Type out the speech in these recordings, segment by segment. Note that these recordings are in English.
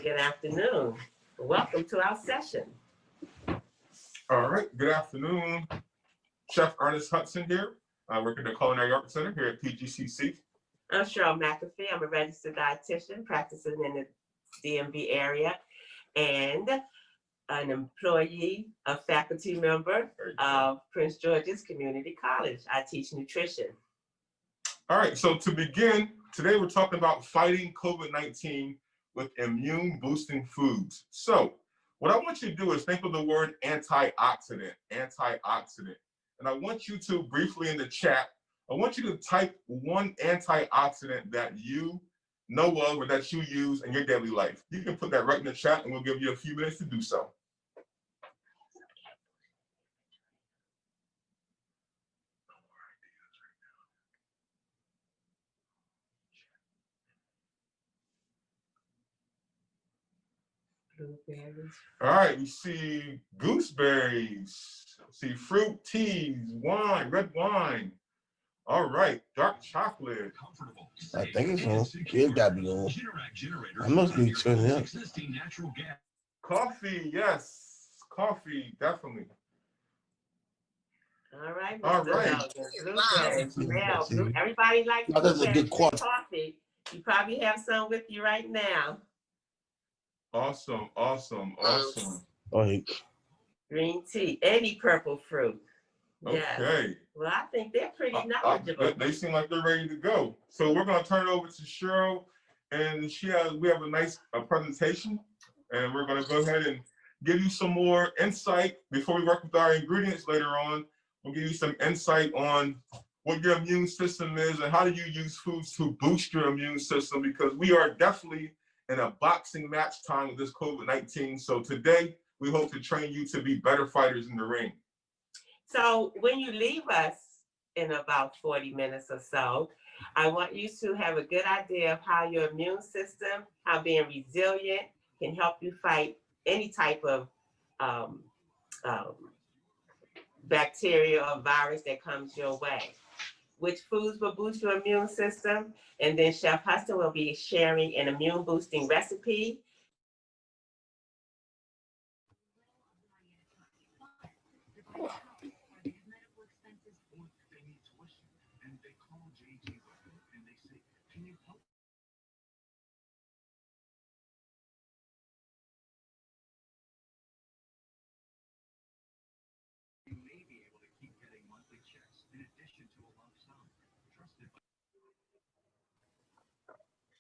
good afternoon. Welcome to our session. All right, good afternoon. Chef Ernest Hudson here. I work at the Culinary Arts Center here at PGCC. I'm Cheryl McAfee. I'm a registered dietitian practicing in the DMV area and an employee, a faculty member of Prince George's Community College. I teach nutrition. All right, so to begin, today we're talking about fighting COVID-19 with immune boosting foods. So what I want you to do is think of the word antioxidant. And I want you to briefly in the chat, I want you to type one antioxidant that you know of or that you use in your daily life. You can put that right in the chat and we'll give you a few minutes to do so. Blueberries. All right, we see gooseberries, see fruit teas, wine, red wine. All right, dark chocolate. I think it's on. It got to be on. I must be turning up. Coffee, yes. Coffee, definitely. All right, All Mr. right. Blueberries. Now, everybody likes Now, that's a good blueberries and coffee. You probably have some with you right now. Awesome. Oh, hey. Green tea, any purple fruit. Okay. Yes. Well, I think they're pretty knowledgeable. They seem like they're ready to go. So we're going to turn it over to Cheryl, and we have a nice presentation, and we're going to go ahead and give you some more insight before we work with our ingredients later on. We'll give you some insight on what your immune system is and how do you use foods to boost your immune system, because we are definitely in a boxing match time with this COVID-19. So today, we hope to train you to be better fighters in the ring. So when you leave us in about 40 minutes or so, I want you to have a good idea of how your immune system, how being resilient can help you fight any type of bacteria or virus that comes your way. Which foods will boost your immune system? And then Chef Hudson will be sharing an immune boosting recipe.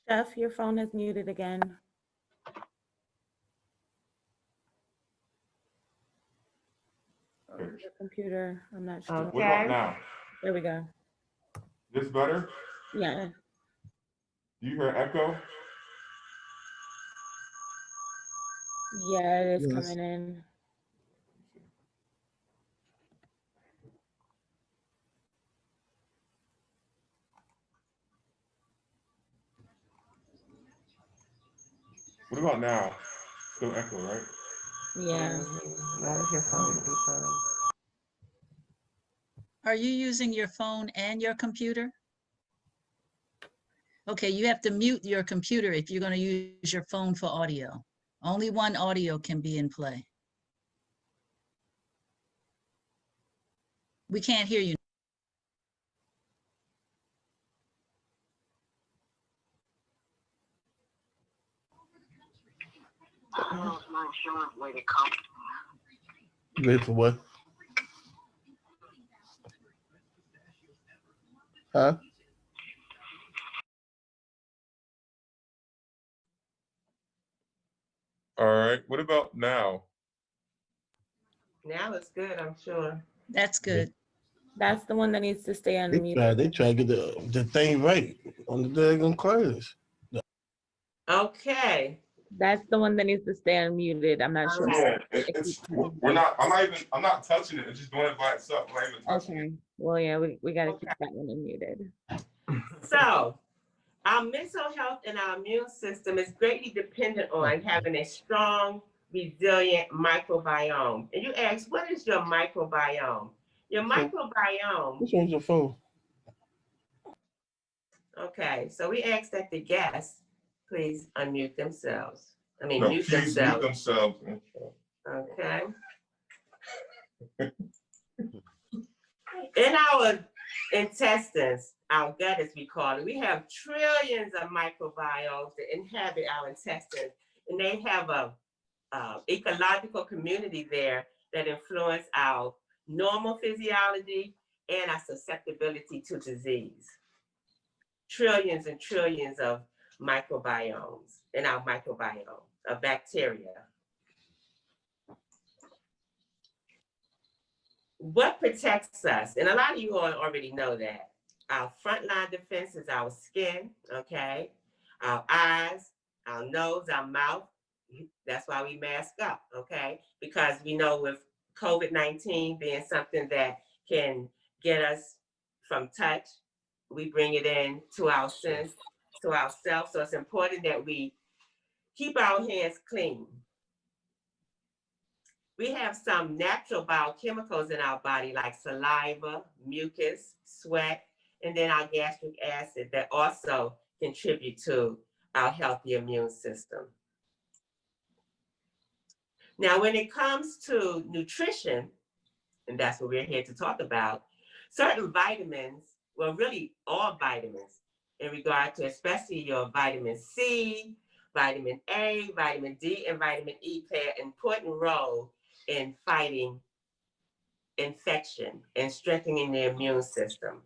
Chef, your phone is muted again. Your computer, I'm not sure. Okay. What about now? There we go. This better? Yeah. Do you hear echo? Yeah, it is Yes. coming in. What about now? Still echo, right? Yeah. Are you using your phone and your computer? Okay, you have to mute your computer if you're going to use your phone for audio. Only one audio can be in play. We can't hear you. Ready for what? Huh? All right. What about now? Now it's good, I'm sure. That's good. That's the one that needs to stay They unmuted. try to get the thing right on the daggone class. Okay. That's the one that needs to stay unmuted. I'm not sure. Yeah, I'm not touching it. It's just doing it by itself. I'm not even touching it. Okay. Well, yeah, we got to keep that one unmuted. So our mental health and our immune system is greatly dependent on having a strong, resilient microbiome. And you ask, what is your microbiome? Your microbiome. Which one's your phone? Okay, so we ask that the guests please unmute themselves. No, mute peas mute themselves. themselves. Okay. In our intestines, our gut as we call it, we have trillions of microbiomes that inhabit our intestines, and they have a ecological community there that influence our normal physiology and our susceptibility to disease. Trillions and trillions of microbiomes in our microbiome of bacteria. What protects us? And a lot of you all already know that. Our frontline defense is our skin, okay? Our eyes, our nose, our mouth. That's why we mask up, okay? Because we know with COVID-19 being something that can get us from touch, we bring it in to our sense, to ourselves. So it's important that we keep our hands clean. We have some natural biochemicals in our body like saliva, mucus, sweat, and then our gastric acid that also contribute to our healthy immune system. Now, when it comes to nutrition, and that's what we're here to talk about, certain vitamins, well, really all vitamins in regard to especially your vitamin C, vitamin A, vitamin D, and vitamin E play an important role in fighting infection and strengthening the immune system,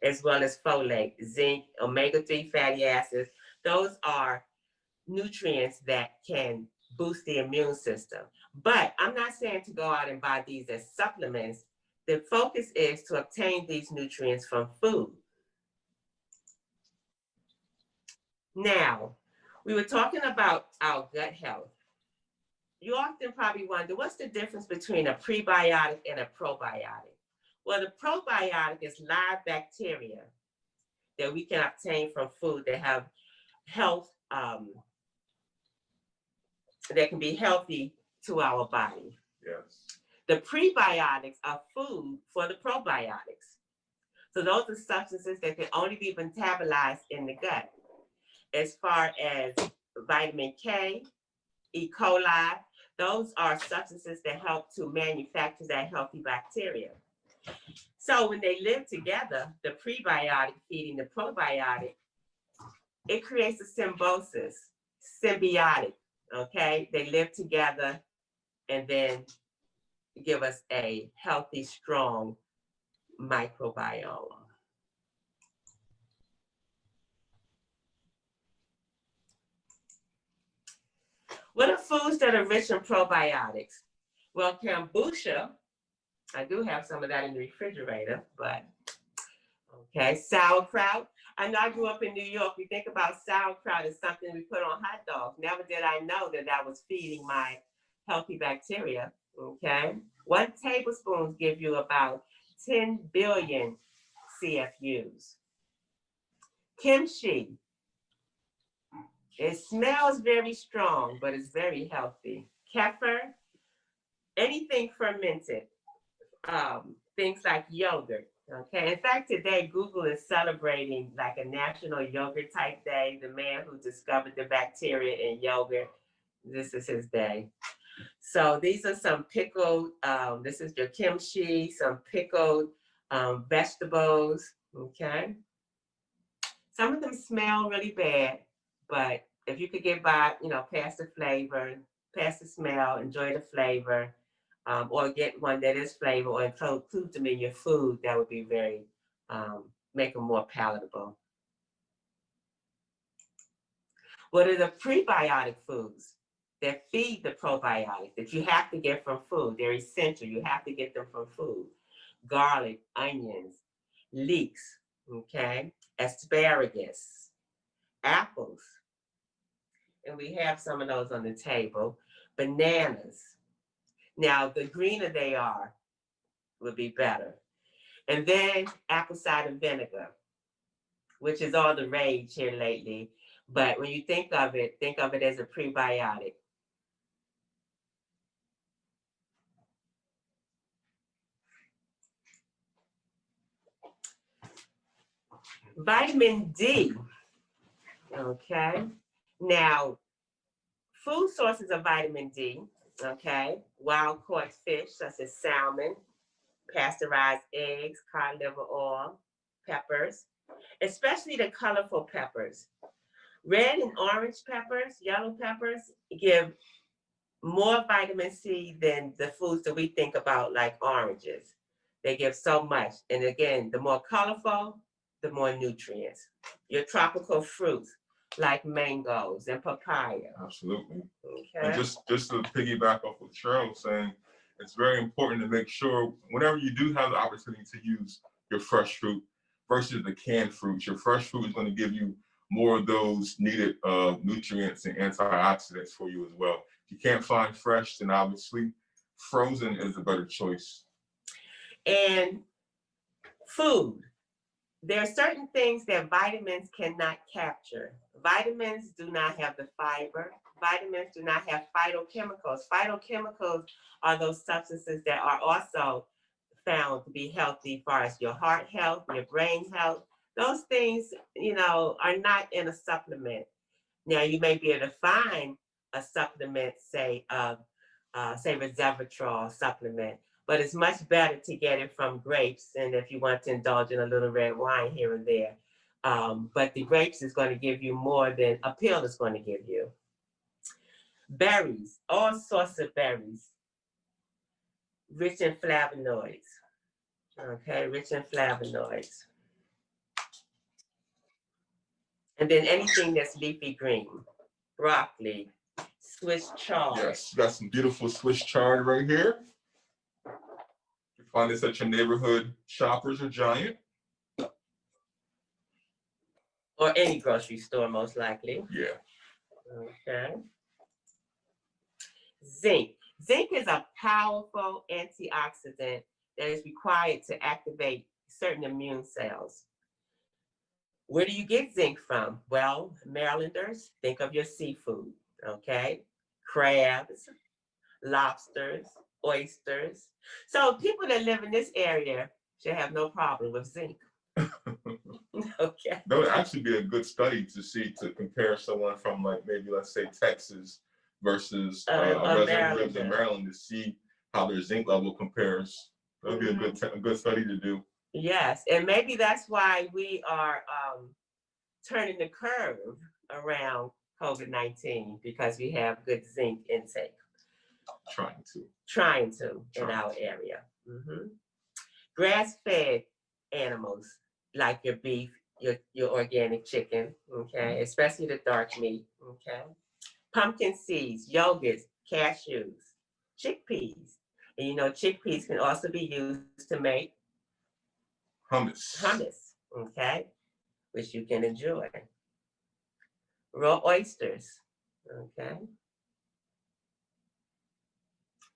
as well as folate, zinc, omega-3 fatty acids. Those are nutrients that can boost the immune system. But I'm not saying to go out and buy these as supplements. The focus is to obtain these nutrients from food. Now, we were talking about our gut health. You often probably wonder, what's the difference between a prebiotic and a probiotic? Well, the probiotic is live bacteria that we can obtain from food that have health, that can be healthy to our body. Yes. The prebiotics are food for the probiotics. So those are substances that can only be metabolized in the gut. As far as vitamin K, E. coli, those are substances that help to manufacture that healthy bacteria. So when they live together, the prebiotic feeding the probiotic, it creates a symbiotic, okay? They live together and then give us a healthy, strong microbiome. What are foods that are rich in probiotics? Well, kombucha, I do have some of that in the refrigerator, but okay, sauerkraut. I know I grew up in New York. We think about sauerkraut as something we put on hot dogs. Never did I know that that was feeding my healthy bacteria, okay? 1 tablespoon gives you about 10 billion CFUs. Kimchi. It smells very strong, but it's very healthy. Kefir, anything fermented, things like yogurt, okay? In fact, today, Google is celebrating like a national yogurt type day. The man who discovered the bacteria in yogurt, this is his day. So these are some pickled, this is your kimchi, some pickled vegetables, okay? Some of them smell really bad, but if you could get by, you know, past the flavor, past the smell, enjoy the flavor, or get one that is flavor or include them in your food, that would be very, make them more palatable. What are the prebiotic foods that feed the probiotic that you have to get from food? They're essential, you have to get them from food. Garlic, onions, leeks, okay? Asparagus, apples, and we have some of those on the table. Bananas. Now, the greener they are, would be better. And then apple cider vinegar, which is all the rage here lately. But when you think of it as a prebiotic. Vitamin D, okay? Now, Food sources of vitamin D, okay? Wild caught fish such as salmon, pasteurized eggs, cod liver oil, peppers, especially the colorful peppers. Red and orange peppers, yellow peppers give more vitamin C than the foods that we think about like oranges. They give so much. And again, the more colorful, the more nutrients. Your tropical fruits like mangoes and papaya. Absolutely. Okay. And just to piggyback off what Cheryl was saying, it's very important to make sure whenever you do have the opportunity to use your fresh fruit versus the canned fruits, your fresh fruit is going to give you more of those needed nutrients and antioxidants for you as well. If you can't find fresh, then obviously frozen is a better choice. And food. There are certain things that vitamins cannot capture. Vitamins do not have the fiber. Vitamins do not have phytochemicals. Phytochemicals are those substances that are also found to be healthy as far as your heart health, your brain health. Those things, you know, are not in a supplement. Now, you may be able to find a supplement, say resveratrol supplement, but it's much better to get it from grapes. And if you want to indulge in a little red wine here and there, but the grapes is going to give you more than a pill is going to give you. Berries, all sorts of berries, rich in flavonoids. Okay, rich in flavonoids. And then anything that's leafy green, broccoli, Swiss chard. Yes, got some beautiful Swiss chard right here. You find this at your neighborhood Shoppers or Giant. Or any grocery store, most likely. Yeah. Okay. Zinc. Zinc is a powerful antioxidant that is required to activate certain immune cells. Where do you get zinc from? Well, Marylanders, think of your seafood, okay? Crabs, lobsters, oysters. So people that live in this area should have no problem with zinc. Okay. That would actually be a good study to compare someone from like maybe let's say Texas versus a resident who lives in Maryland to see how their zinc level compares. That would be a good study to do. Yes, and maybe that's why we are turning the curve around COVID-19 because we have good zinc intake. Trying to in our area. Grass-fed animals like your beef, your organic chicken, okay, especially the dark meat, okay. Pumpkin seeds, yogurts, cashews, chickpeas. And you know, chickpeas can also be used to make hummus, okay, which you can enjoy. Raw oysters, okay.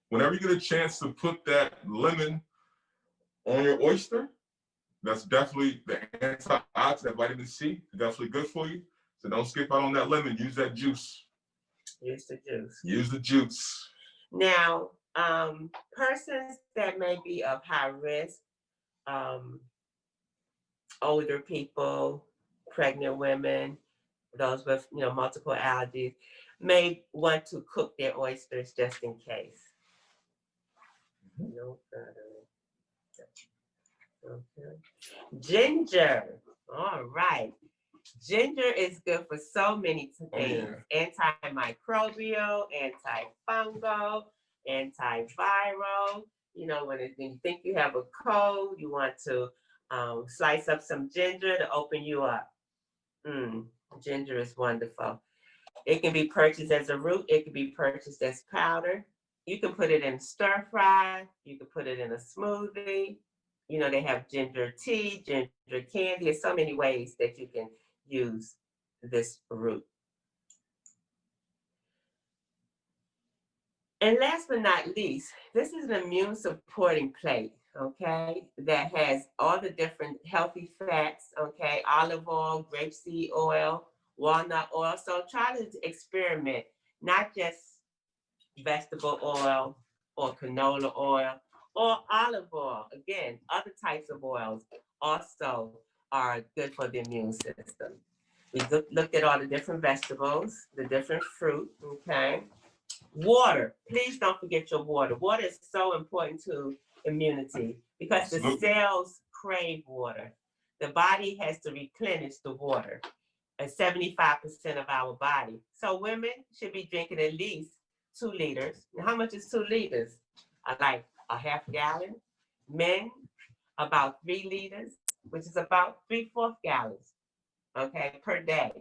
Whenever you get a chance to put that lemon on your oyster, that's definitely the antioxidant vitamin C. Definitely good for you. So don't skip out on that lemon. Use that juice. Use the juice. Use the juice. Now, persons that may be of high risk, older people, pregnant women, those with multiple allergies, may want to cook their oysters just in case. No further. Okay. Ginger. All right. Ginger is good for so many things. Antimicrobial, antifungal, antiviral. You know, when you think you have a cold, you want to slice up some ginger to open you up. Ginger is wonderful. It can be purchased as a root. It can be purchased as powder. You can put it in stir fry. You can put it in a smoothie. You know, they have ginger tea, ginger candy. There's so many ways that you can use this root. And last but not least, this is an immune supporting plate, okay, that has all the different healthy fats, okay, olive oil, grapeseed oil, walnut oil. So try to experiment, not just vegetable oil or canola oil or olive oil. Again, other types of oils also are good for the immune system. We looked at all the different vegetables, the different fruit, okay? Water, please don't forget your water. Water is so important to immunity because the cells crave water. The body has to replenish the water at 75% of our body. So women should be drinking at least 2 liters. Now, how much is 2 liters? Like a half gallon. Men, about 3 liters, which is about 3/4 gallons, okay, per day.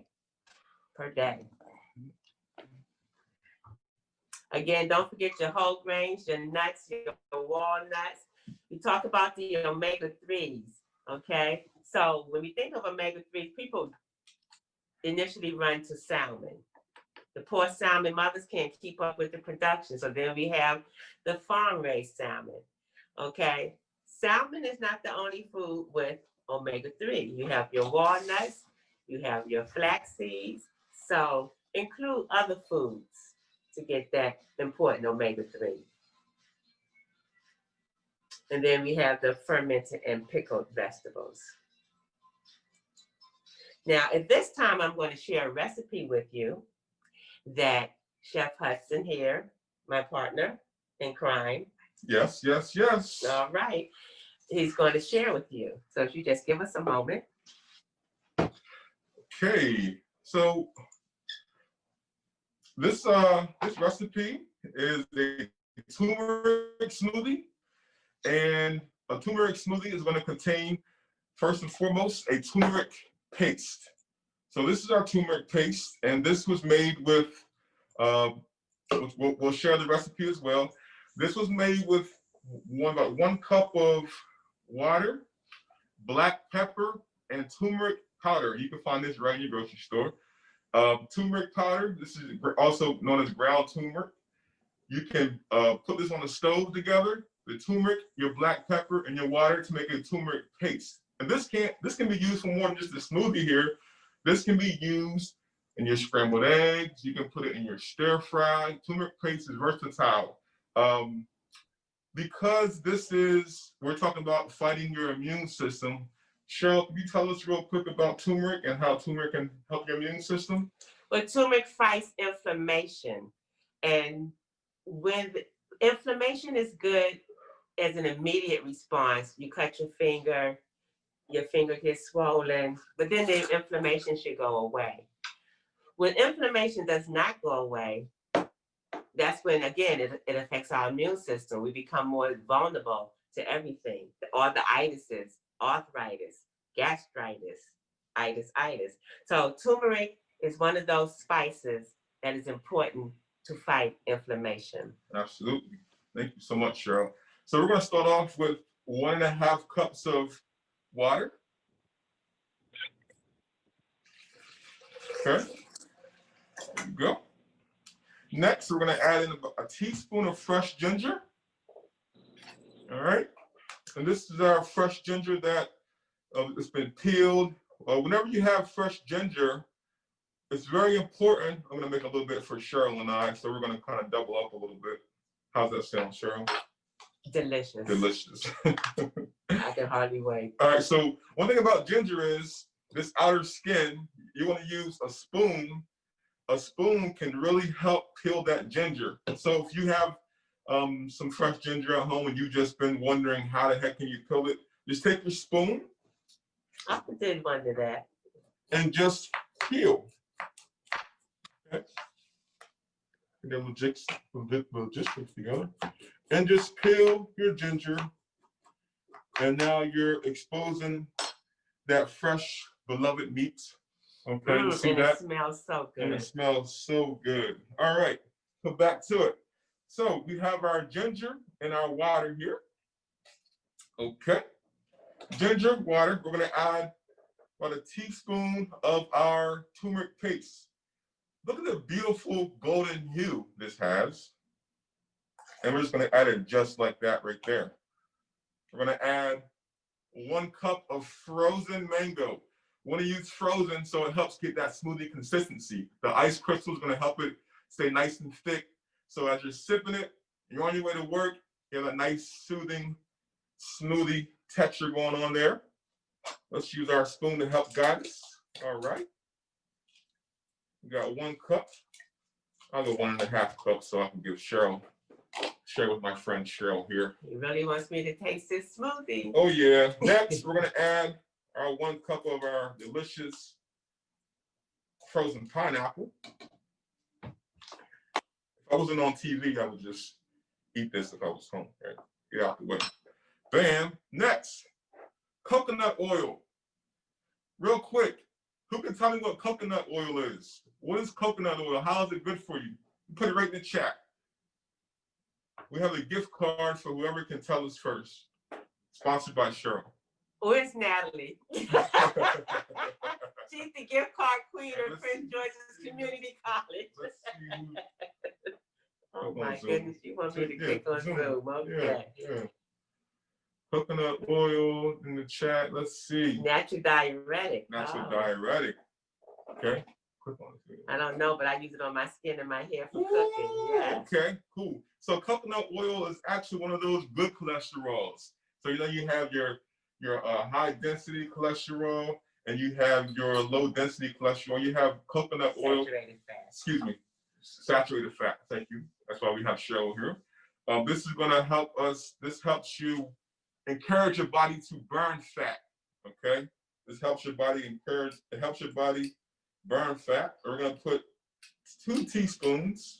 Again, don't forget your whole grains, your nuts, your walnuts. We talk about the omega-3s, okay? So when we think of omega-3s, people initially run to salmon. The poor salmon mothers can't keep up with the production. So then we have the farm-raised salmon, okay? Salmon is not the only food with omega-3. You have your walnuts, you have your flax seeds. So include other foods to get that important omega-3. And then we have the fermented and pickled vegetables. Now, at this time, I'm going to share a recipe with you that Chef Hudson here, my partner in crime. Yes. All right. He's going to share with you. So if you just give us a moment. Okay, so this recipe is a turmeric smoothie, and a turmeric smoothie is going to contain, first and foremost, a turmeric paste. So this is our turmeric paste, and this was made with, we'll share the recipe as well. This was made with about 1 cup of water, black pepper, and turmeric powder. You can find this right in your grocery store. Turmeric powder, this is also known as ground turmeric. You can put this on the stove together, the turmeric, your black pepper, and your water to make a turmeric paste. And this can be used for more than just a smoothie here. This can be used in your scrambled eggs. You can put it in your stir fry. Turmeric paste is versatile. Because we're talking about fighting your immune system. Cheryl, can you tell us real quick about turmeric and how turmeric can help your immune system? Well, turmeric fights inflammation. And when inflammation is good as an immediate response, you cut your finger gets swollen, but then the inflammation should go away. When inflammation does not go away, that's when, again, it affects our immune system. We become more vulnerable to everything, all the itises, arthritis, gastritis, itis. So turmeric is one of those spices that is important to fight inflammation. Absolutely. Thank you so much, Cheryl. So we're going to start off with 1.5 cups of water. Okay. There you go. Next, we're going to add in a teaspoon of fresh ginger. All right. And this is our fresh ginger that it's been peeled. Whenever you have fresh ginger, it's very important. I'm going to make a little bit for Cheryl and I, so we're going to kind of double up a little bit. How's that sound, Cheryl? Delicious. Delicious. I can hardly wait. All right, so one thing about ginger is this outer skin, you want to use a spoon. A spoon can really help peel that ginger. So if you have some fresh ginger at home and you've just been wondering how the heck can you peel it, just take your spoon. I did wonder that. And just peel. Okay. Get logistics together. And just peel your ginger. And now you're exposing that fresh, beloved meat. Okay, you see and that? It smells so good. And it smells so good. All right, so back to it. So we have our ginger and our water here. Okay, ginger, water. We're gonna add about a teaspoon of our turmeric paste. Look at the beautiful golden hue this has. And we're just gonna add it just like that right there. We're gonna add 1 cup of frozen mango. We want to use frozen so it helps get that smoothie consistency. The ice crystal is going to help it stay nice and thick. So as you're sipping it, you're on your way to work, you have a nice soothing smoothie texture going on there. Let's use our spoon to help guide us. All right. We got 1 cup. I'll go 1.5 cups so I can give share with my friend Cheryl here. He really wants me to taste this smoothie. Oh yeah. Next, we're gonna add our 1 cup of our delicious frozen pineapple. If I wasn't on TV, I would just eat this if I was home, right? Get out the way. Bam. Next, coconut oil. Real quick, who can tell me what coconut oil is? What is coconut oil? How is it good for you? Put it right in the chat. We have a gift card for whoever can tell us first. Sponsored by Cheryl. Where's Natalie? She's the gift card queen of Prince George's Community College. Let's see who. Oh my goodness, you want me to click on Zoom? Okay. Yeah. Coconut oil in the chat. Let's see. Natural diuretic. Natural Oh. diuretic. Okay. Click on it. I don't know, but I use it on my skin and my hair for cooking. Yeah. Okay, cool. So coconut oil is actually one of those good cholesterols. So you have your high density cholesterol and you have your low density cholesterol. You have coconut oil. Saturated fat. Excuse me. Saturated fat. Thank you. That's why we have Cheryl here. This is going to help us. This helps you encourage your body to burn fat. Okay. This helps your body burn fat. We're going to put 2 teaspoons.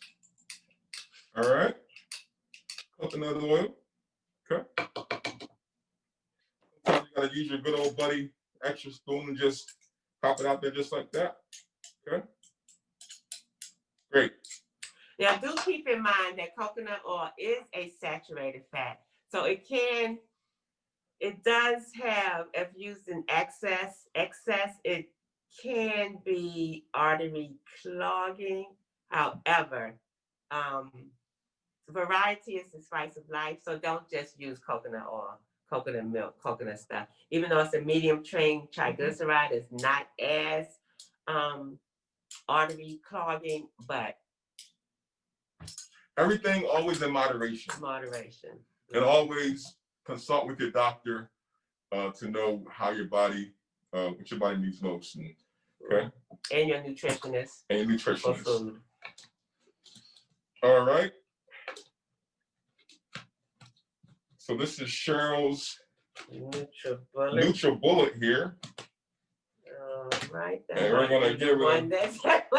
All right. Coconut oil. Okay. Sometimes you got to use your good old buddy extra spoon and just pop it out there just like that. Okay. Great. Now, do keep in mind that coconut oil is a saturated fat. So it does have, if used in excess, it can be artery clogging. However, variety is the spice of life. So don't just use coconut oil, coconut milk, coconut stuff. Even though it's a medium chain triglyceride, it's not as artery clogging, but Everything always in moderation. moderation. And always consult with your doctor to know how your body, what your body needs most. Okay. And your nutritionist. And your For nutritionist. food. All right. So this is Cheryl's NutriBullet here. All right. And we're gonna give it one that's like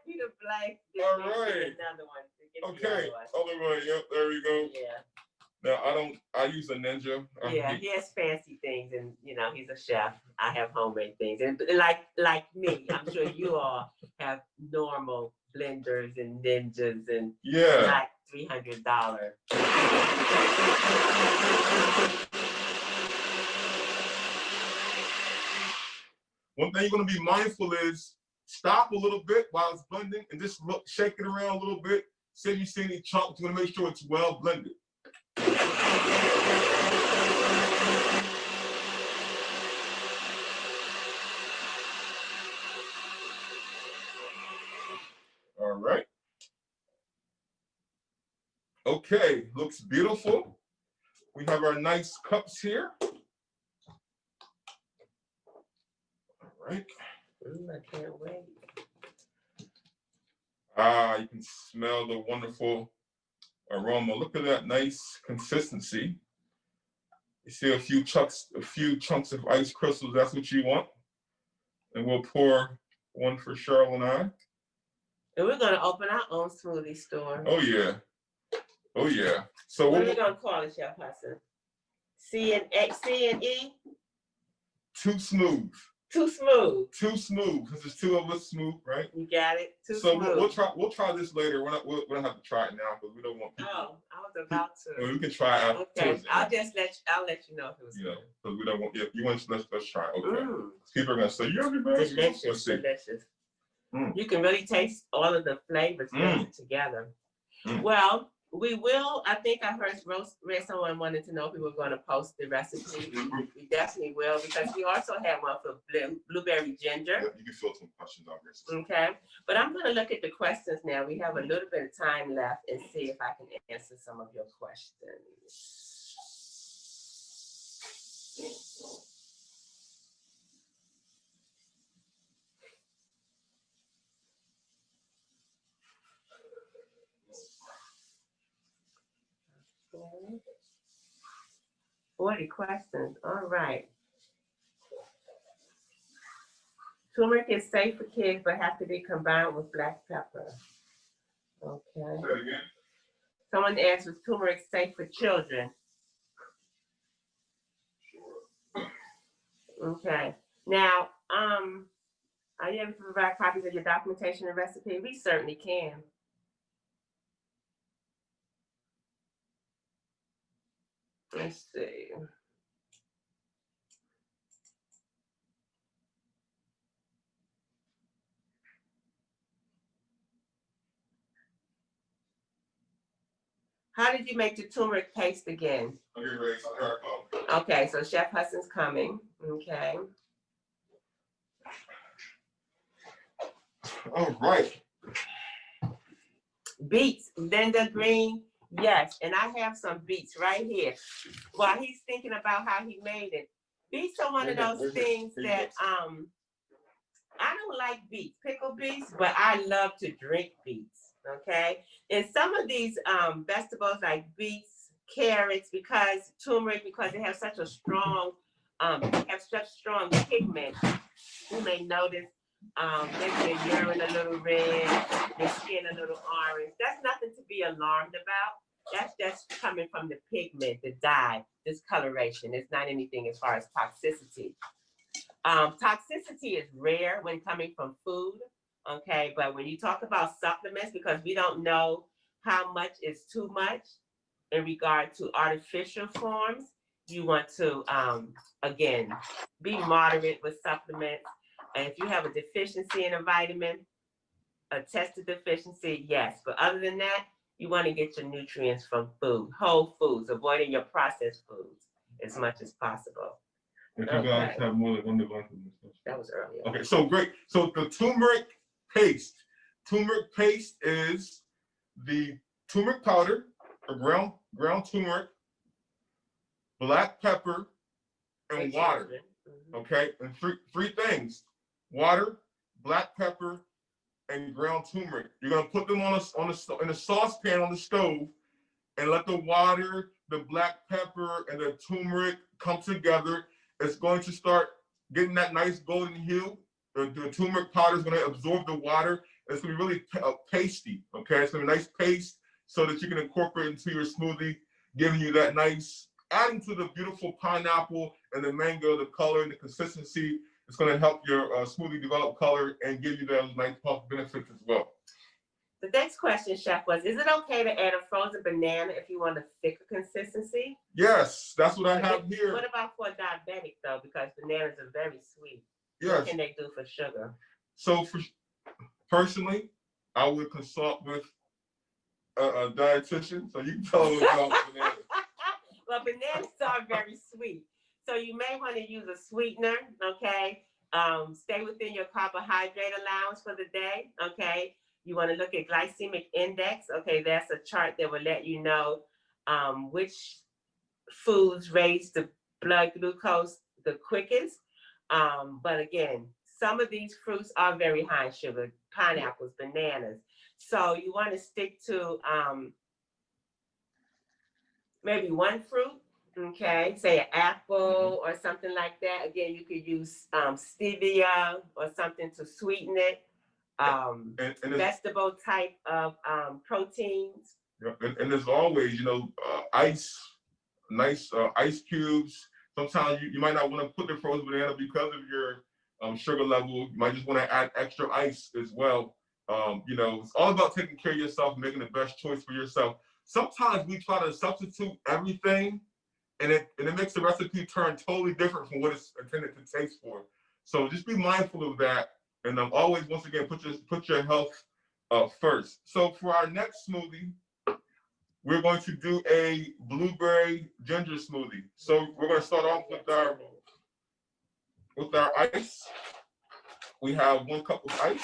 you to play. All right. Another one. Okay. Other one. Yep. There we go. Yeah. Now I use a Ninja. Yeah, he has fancy things, and he's a chef. I have homemade things, and like me, I'm sure you all have normal blenders and Ninjas and Yeah. not $300. One thing you're gonna be mindful is stop a little bit while it's blending and just shake it around a little bit. See if you see any chunks. You wanna make sure it's well blended. All right. Okay, looks beautiful. We have our nice cups here. All right. I can't wait. You can smell the wonderful aroma. Look at that nice consistency. You see a few chunks of ice crystals. That's what you want. And we'll pour one for Cheryl and I. And we're gonna open our own smoothie store. Oh yeah. Oh yeah. So what are we gonna call it, Chef Hudson? C&E? Too smooth. Too smooth. Too smooth. Because there's 2 of us smooth, right? You got it. Too so smooth. we'll try this later. We don't have to try it now because we don't want people. Oh, I was about to. Well, we can try it out. Okay, I'll let you know if it was good. Because we don't want. Yeah, you want to let's try. Okay. Mm. People are gonna say you have your best. Delicious, delicious. You can really taste all of the flavors together. Well, we will. I think I read someone wanted to know if we were going to post the recipe. We definitely will, because we also have one for blueberry ginger. Yeah, you can fill some questions out here. Okay, but I'm going to look at the questions now. We have a little bit of time left and see if I can answer some of your questions. Okay. 40 questions. All right. Turmeric is safe for kids, but have to be combined with black pepper. Okay. Say that again. Someone asked, was turmeric safe for children? Okay. Now, are you able to provide copies of your documentation and recipe? We certainly can. Let's see. How did you make the turmeric paste again? I'm getting ready. Okay, so Chef Hudson's coming. Okay. All right. Beets, Linda Green. Yes, and I have some beets right here. While he's thinking about how he made it. Beets are one of those things that I don't like beets, pickled beets, but I love to drink beets. Okay. And some of these vegetables like beets, carrots, because turmeric, because they have such a strong, pigment, you may notice maybe your urine a little red, your skin a little orange. That's nothing to be alarmed about. That's just coming from the pigment, the dye, discoloration. It's not anything as far as toxicity. Toxicity is rare when coming from food, okay? But when you talk about supplements, because we don't know how much is too much in regard to artificial forms, you want to, again, be moderate with supplements. And if you have a deficiency in a vitamin, a tested deficiency, yes. But other than that, you want to get your nutrients from food, whole foods, avoiding your processed foods as much as possible. If you guys have more than one device. That was earlier. Okay, so great. So the turmeric paste is the turmeric powder, or ground turmeric, black pepper, and water. Okay, and three things: water, black pepper, and ground turmeric. You're gonna put them in a saucepan on the stove, and let the water, the black pepper, and the turmeric come together. It's going to start getting that nice golden hue. The turmeric powder is going to absorb the water. It's going to be really pasty. Okay, it's going to be a nice paste so that you can incorporate it into your smoothie, giving you that nice, adding to the beautiful pineapple and the mango, the color and the consistency. It's going to help your smoothie develop color and give you those nice health benefits as well. The next question, Chef, was, is it okay to add a frozen banana if you want a thicker consistency? Yes, that's what I have here. What about for a diabetic, though? Because bananas are very sweet. Yes. What can they do for sugar? So, personally, I would consult with a dietitian, so you can tell them about bananas. Well, bananas are very sweet. So you may want to use a sweetener, okay? Stay within your carbohydrate allowance for the day, okay? You want to look at glycemic index. Okay, that's a chart that will let you know which foods raise the blood glucose the quickest. But again, some of these fruits are very high in sugar, pineapples, bananas. So you want to stick to maybe one fruit, okay? Say an apple or something like that. Again, you could use stevia or something to sweeten it. Vegetable type of proteins. Yeah, and as always, ice, nice ice cubes. Sometimes you might not want to put the frozen banana because of your sugar level. You might just want to add extra ice as well. It's all about taking care of yourself, making the best choice for yourself. Sometimes we try to substitute everything, and it makes the recipe turn totally different from what it's intended to taste for. So just be mindful of that. And always, once again, put your health first. So for our next smoothie, we're going to do a blueberry ginger smoothie. So we're going to start off with our ice. We have 1 cup of ice.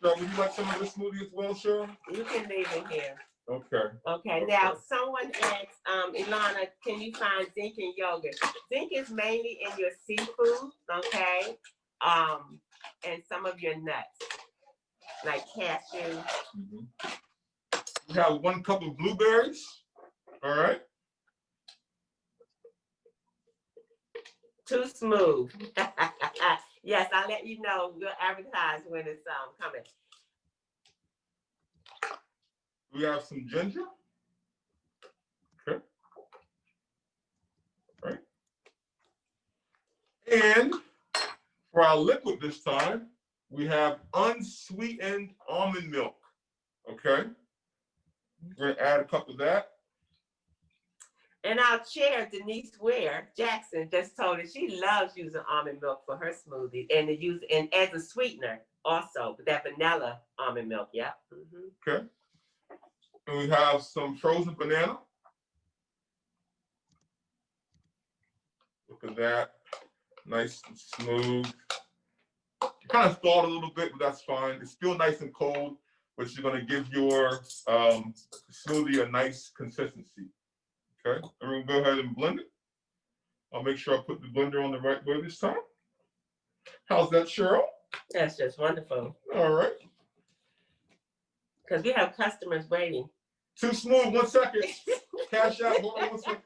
So would you like some of this smoothie as well, Cheryl? You can leave it here. Okay. Okay. Now, someone asked, Ilana, can you find zinc in yogurt? Zinc is mainly in your seafood, okay? And some of your nuts, like cashew. We have 1 cup of blueberries. All right. Too smooth. Yes, I'll let you know. We'll advertise when it's coming. We have some ginger. Okay. All right. And for our liquid this time, we have unsweetened almond milk. Okay. We're gonna add a cup of that. And our chair, Denise Ware Jackson, just told us she loves using almond milk for her smoothie and to use and as a sweetener also, with that vanilla almond milk. Yeah. Mm-hmm. Okay. And we have some frozen banana. Look at that. Nice and smooth. It kind of thawed a little bit, but that's fine. It's still nice and cold, but you're going to give your smoothie a nice consistency. Okay, and we're going to go ahead and blend it. I'll make sure I put the blender on the right way this time. How's that, Cheryl? That's just wonderful. All right. Because we have customers waiting. Too smooth, 1 second. Cash out, hold on 1 second.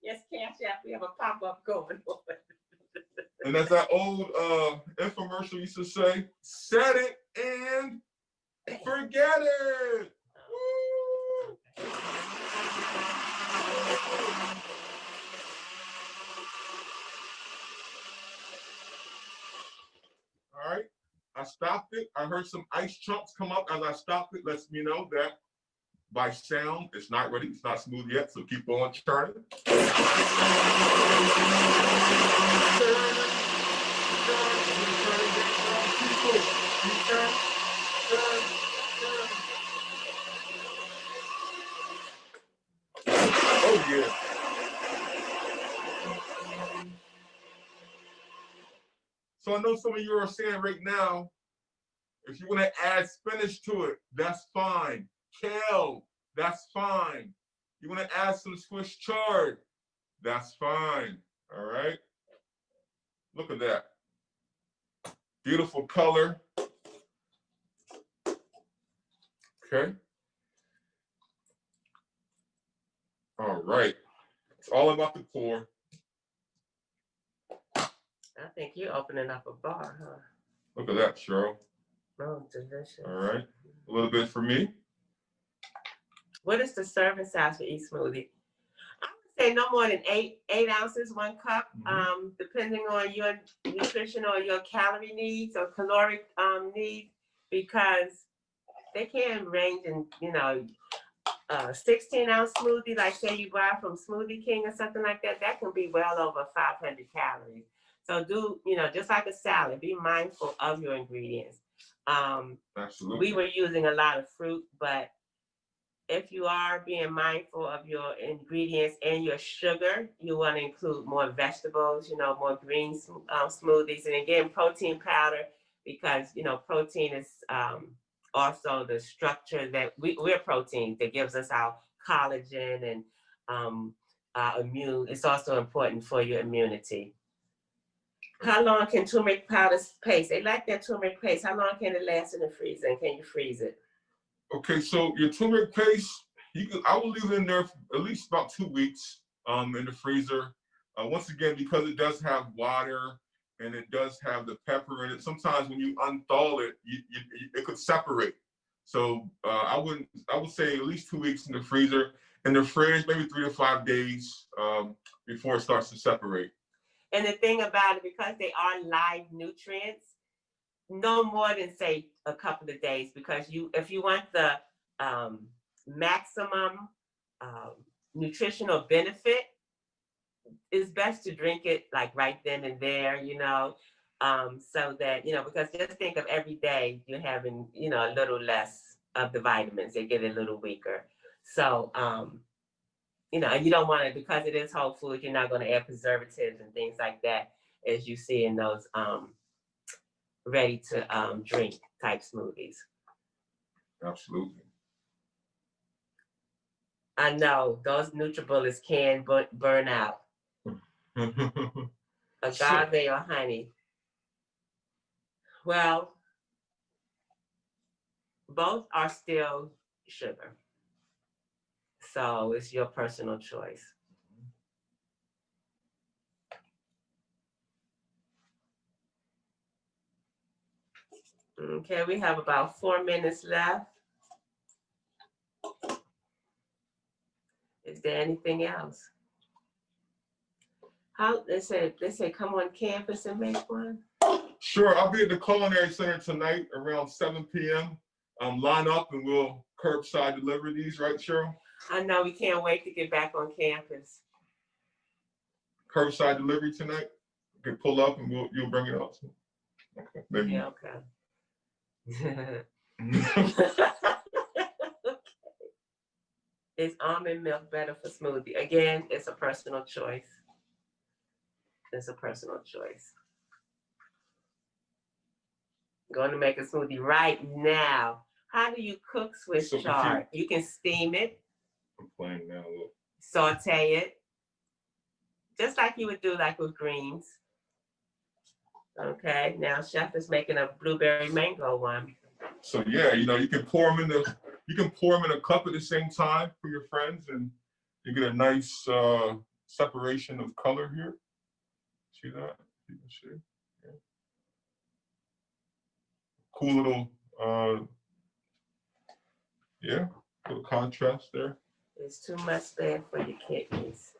Yes, cash out. We have a pop-up going on. And as that old infomercial used to say, set it and forget it. Woo! All right, I stopped it. I heard some ice chunks come up as I stopped it. Lets me know that by sound, it's not ready. It's not smooth yet, so keep on turning. Oh, yeah. So I know some of you are saying right now, if you want to add spinach to it, that's fine. Kale, that's fine. You want to add some Swiss chard, that's fine. All right. Look at that. Beautiful color. Okay. All right. It's all about the pour. I think you're opening up a bar, huh? Look at that, Cheryl. Oh, delicious. All right. A little bit for me. What is the serving size for each smoothie? I would say no more than eight ounces, 1 cup, depending on your nutrition or your calorie needs or caloric needs, because they can range in, 16-ounce smoothie, like say you buy from Smoothie King or something like that, that can be well over 500 calories. So just like a salad, be mindful of your ingredients. Absolutely. We were using a lot of fruit, but if you are being mindful of your ingredients and your sugar, you want to include more vegetables, more green smoothies, and again, protein powder, because, protein is also the structure that we're protein that gives us our collagen and our immune. It's also important for your immunity. How long can turmeric powder paste? They like that turmeric paste. How long can it last in the freezer, and can you freeze it? Okay, so your turmeric paste, I will leave it in there for at least about 2 weeks in the freezer. Once again, because it does have water and it does have the pepper in it, sometimes when you unthaw it, it could separate. So I would say at least 2 weeks in the freezer. In the fridge, maybe 3 to 5 days before it starts to separate. And the thing about it, because they are live nutrients, no more than say a couple of days, because if you want the maximum nutritional benefit, it's best to drink it like right then and there, so that, because just think of every day you're having, a little less of the vitamins, they get a little weaker. So, and you don't want to, because it is whole food, you're not going to add preservatives and things like that, as you see in those ready to drink type smoothies. Absolutely. I know those NutriBullets can burn out. Agave or honey. Well, both are still sugar. So it's your personal choice. Okay, we have about 4 minutes left. Is there anything else? How they say come on campus and make one? Sure, I'll be at the Culinary Center tonight around 7 p.m. Line up and we'll curbside deliver these, right, Cheryl? I know, we can't wait to get back on campus. Curbside delivery tonight. You can pull up and you'll bring it up. Okay, maybe. Yeah, okay. Mhm. Is almond milk better for smoothie? Again, it's a personal choice. It's a personal choice. Going to make a smoothie right now. How do you cook Swiss So chard? You can steam it, I'm playing now. Look. saute it, just like you would do like with greens. Okay, now Chef is making a blueberry mango one. So yeah, you know, you can pour them in a cup at the same time for your friends, and you get a nice separation of color here. See that? You can see. Yeah. Cool little, yeah, little contrast there. It's too much there for your kidneys.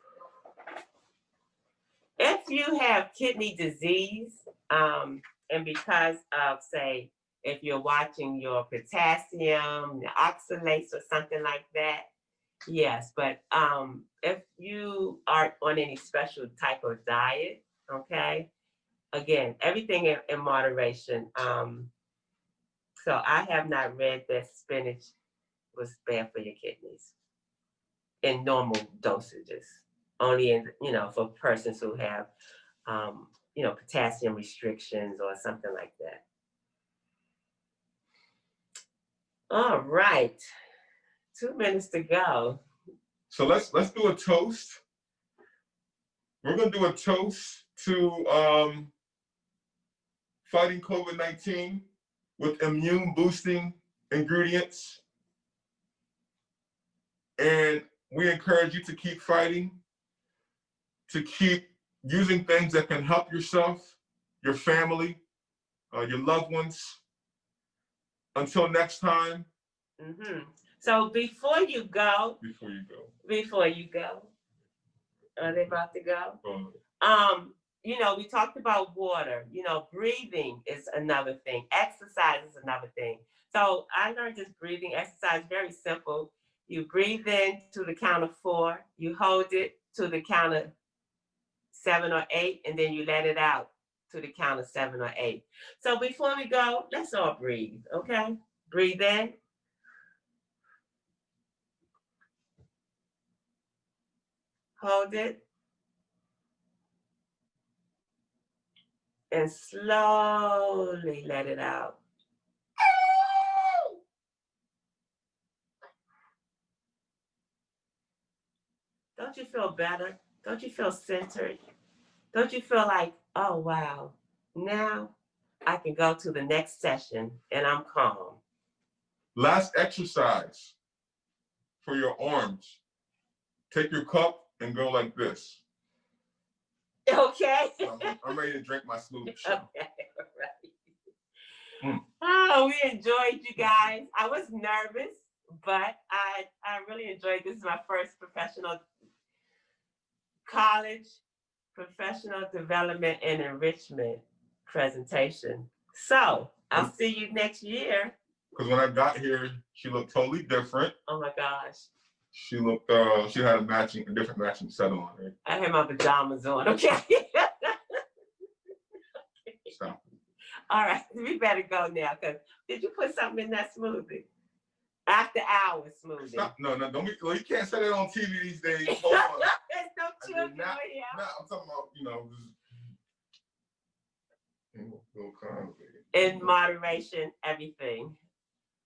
If you have kidney disease, and because of, say, if you're watching your potassium, the oxalates or something like that, yes. But if you are on any special type of diet, okay, again, everything in moderation. So I have not read that spinach was bad for your kidneys in normal dosages. Only in, you know, for persons who have, you know, potassium restrictions or something like that. All right, 2 minutes to go. So let's do a toast. We're gonna do a toast to fighting COVID-19 with immune boosting ingredients. And we encourage you to keep fighting, to keep using things that can help yourself, your family, your loved ones. Until next time. Mm-hmm. So before you go, are they about to go? You know, we talked about water. You know, breathing is another thing. Exercise is another thing. So I learned this breathing exercise, very simple. You breathe in to the count of 4, you hold it to the count of 7 or 8, and then you let it out to the count of 7 or 8. So before we go, let's all breathe, okay? Breathe in. Hold it. And slowly let it out. Don't you feel better? Don't you feel centered? Don't you feel like, oh, wow, now I can go to the next session and I'm calm? Last exercise for your arms. Take your cup and go like this. Okay. I'm ready to drink my smoothie. Okay, all right. Oh, we enjoyed you guys. I was nervous, but I really enjoyed this. Is my first professional college professional development and enrichment presentation. So I'll see you next year. Because when I got here, she looked totally different. Oh my gosh. She looked, she had a different matching set on. Right? I had my pajamas on, okay? Stop. All right, we better go now, because did you put something in that smoothie? After hours smoothie. Stop. No, don't be, well, you can't say that on TV these days. Hold on. There's no children here. No, I'm talking about, you know, in moderation, everything.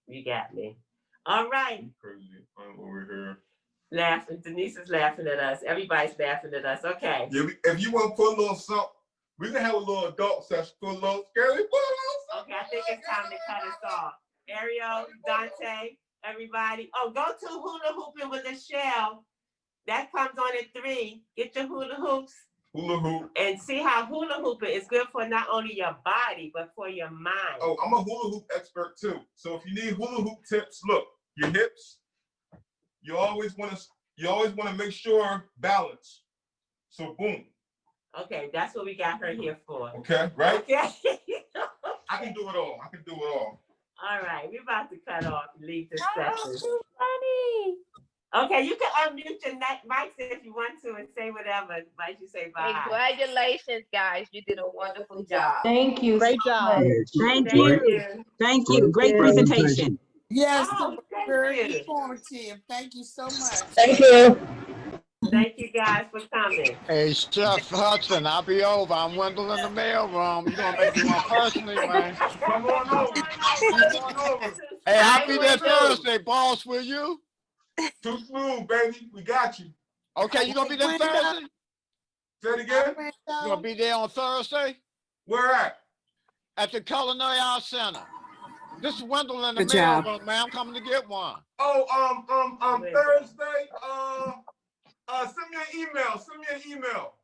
You got me. All right. Crazy. I'm over here. Laughing. Denise is laughing at us. Everybody's laughing at us. Okay. Yeah, if you want to put a little something, we can have a little adult session. Put a little scary. Okay, I think it's time to cut us off. Ariel, Dante, everybody. Oh, go to Hula Hooping with Michelle. That comes on at 3. Get your hula hoops. Hula hoop. And see how hula hooping is good for not only your body, but for your mind. Oh, I'm a hula hoop expert too. So if you need hula hoop tips, look, your hips, you always want to make sure balance. So boom. Okay, that's what we got her here for. Okay, right? Okay. I can do it all. I can do it all. All right, we're about to cut off and leave this Oh, session. too funny. Okay, you can unmute your mics if you want to and say whatever. Might you say bye. Congratulations, guys. You did a wonderful job. Thank you. Great job. Thank Thank you. you. Thank you. Great presentation. Yes, Oh, thank very you. informative. Thank you so much. Thank you. Thank you guys for coming. Hey, Chef Hudson, I'll be over. I'm Wendell in the mailroom. You're gonna make me one personally, man. Come on over. Come on over. Hey, I'll be there I will. Thursday, boss. Will you? Too smooth, baby. We got you. Okay, you gonna be there Thursday? Say it again. You gonna be there on Thursday Where at? at the Culinary Arts Center? This is Wendell in the Good job. mailroom, man. I'm coming to get one. Oh, Thursday. Send me an email. Send me an email.